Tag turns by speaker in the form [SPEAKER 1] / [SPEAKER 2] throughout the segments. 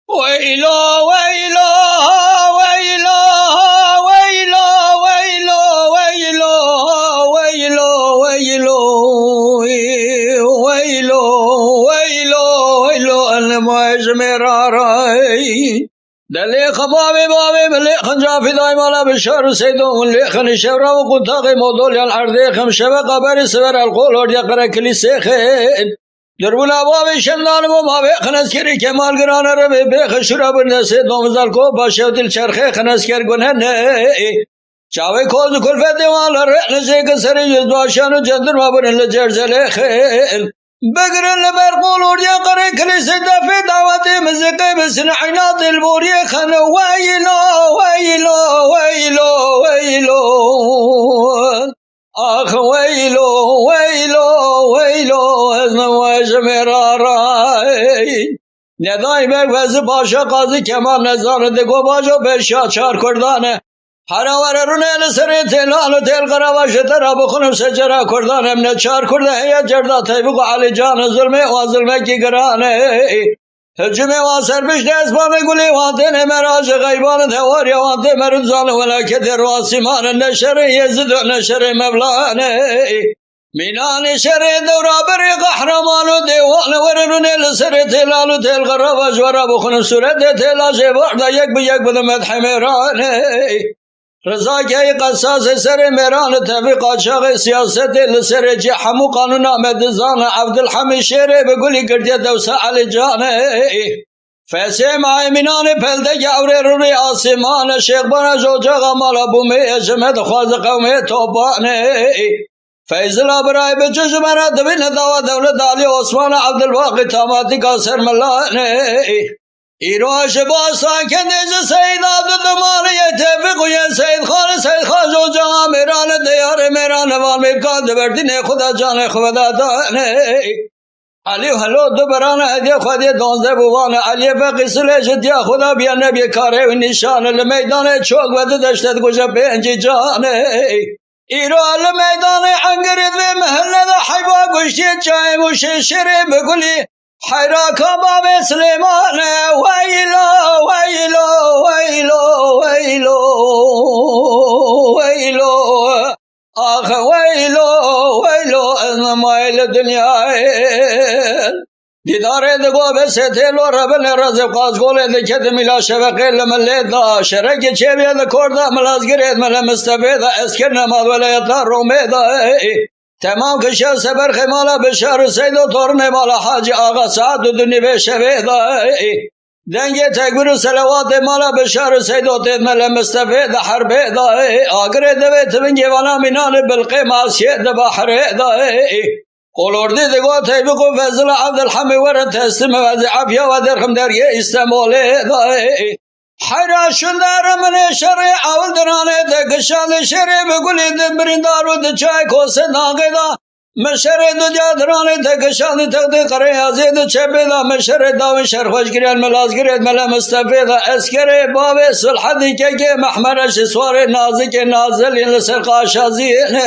[SPEAKER 1] ويلو ويلو ويلو ويلو ويلو ويلو ويلو ويلو ويلو ويلو ويلو أنا ما أجمر راي دلي خبابي بابي ملي خنجا في دايما لا بشار سيدو ملي خن الشبرا وقنطاقي موضول العرضي خمشبه قبر سبر القول وريقر كليسي خين دربولا بابي شندان و مابي خنسكري كمال گران ربي بخشرا برنسي دومزال کو باشو دل چرخه خنسكر گنهنه چاوي کوز کلفت دیوان رحنسي کسر يزدواشان جندر مابرن لجرزل خيل بقرن لبرقول وريا قري كليسي دفي دعوتي مزقي بسن عينات البوري خن ويلو ويلو ويلو ويلو آخ ويلو ويلو ويلو ازنواج مراراي ندای بگوز باشا قاضی کمال نزار دگو باجو بشا چار کردانه حراور رونه لسر تلال و تل قرواش ترا بخونم سجرا کردانم نه چار کرده هیا جردا تیبقو علی جان ظلمه و ظلمه کی گرانه هجمه واسر بشت اسبان گلی وانتن مراج غیبان دواری وانت مرزان ولکت رواسمان نشر یزد و نشر مبلانه مینان شر دورا بری قهرمان و دیوان ورنون لسر تلال و تل غرواج ورا بخون سورت تلاش وحده یک به یک بدمت حمیرانه رضا که قصاص سر میران تفیق عاشق سیاست لسر جی حمو قانون آمد زان عبدالحمید شیره بگولی گردی دوسا علی جانه فیسه مای مینان پلده گوره روی آسمان شیخ بنا جوجا مالا بومی اجمد خواز قومی توبانه فیضلا برای بچوش مرا دوین دوا دولت علی عثمان عبدالواقی تاماتی کا سرملانه ایراش باسان کندیز سید عبدالدمانی تفیق و سید خان جوجا میران دیار میران وال میرکان دبردین خدا جان خدا دانه علی هلو دبران هدی خودی دانزه بوان علی فقی سلیش دیا خدا بیا نبی کاره و نشان لمیدان چوک و دشتت گوشه پینجی جانه ایران میدان انگرید و محله حیبا گوشتی چای موشی شری بگولی حیراکا باب سلیمان ویلو ویلو ویلو ویلو ویلو آخ ویلو ویلو از مایل دنیای دیدار دگو بسیتیل و ربن رزق قازگول دکت ملا شبقی لملی دا شرک چه بید کرده ملازگرید مل مستفید اسکر نماد ولیتا رومی دا تمام کشا سبر خمالا بشار سید و تورن مالا حاج آقا سعد دنی به شوید دنگی تکبیر و سلوات مالا بشار سید و تید مل مستفید حربید آگر دویت بنگی وانا منان بلقی ماسید بحر قولوردی دگو تیبق و فضل عبدالحمی ورد تستم وزی عفیا و درخم درگی استمالی حیرا شندار من شرع اول درانه دکشان شرع بگولی دبرین دارو دچای کوس ناگه دا مشرع دو جادرانه دکشان تقدی قره ازید چپی دا مشرع داوی شرخوش گرین ملاز گرید ملا مستفی دا اسکر باب صلح دیکه که محمرش سوار نازک نازل لسر قاشازین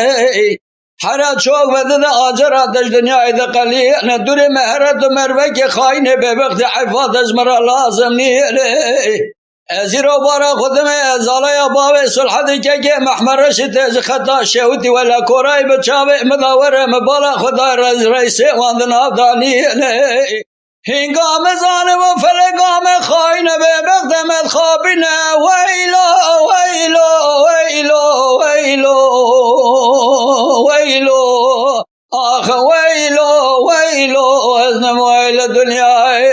[SPEAKER 1] حرا چوک ودد آجر آتش دنیای دا قلی ندور مهرت و مروه که خاین به وقت عفاتش مرا لازم نیلی ازیرو بارا خودم ازالای باب صلح دیگه که محمرش تیز خطا شهوتی ولا کورای بچاوه مداوره مبالا خدا رئیس واندن آفدانی هنگام ظالم و فلگام خاین به بقدمت خوابین ویلو ویلو ویلو ویلو ویلو آخ ویلو ویلو از نمایل دنیای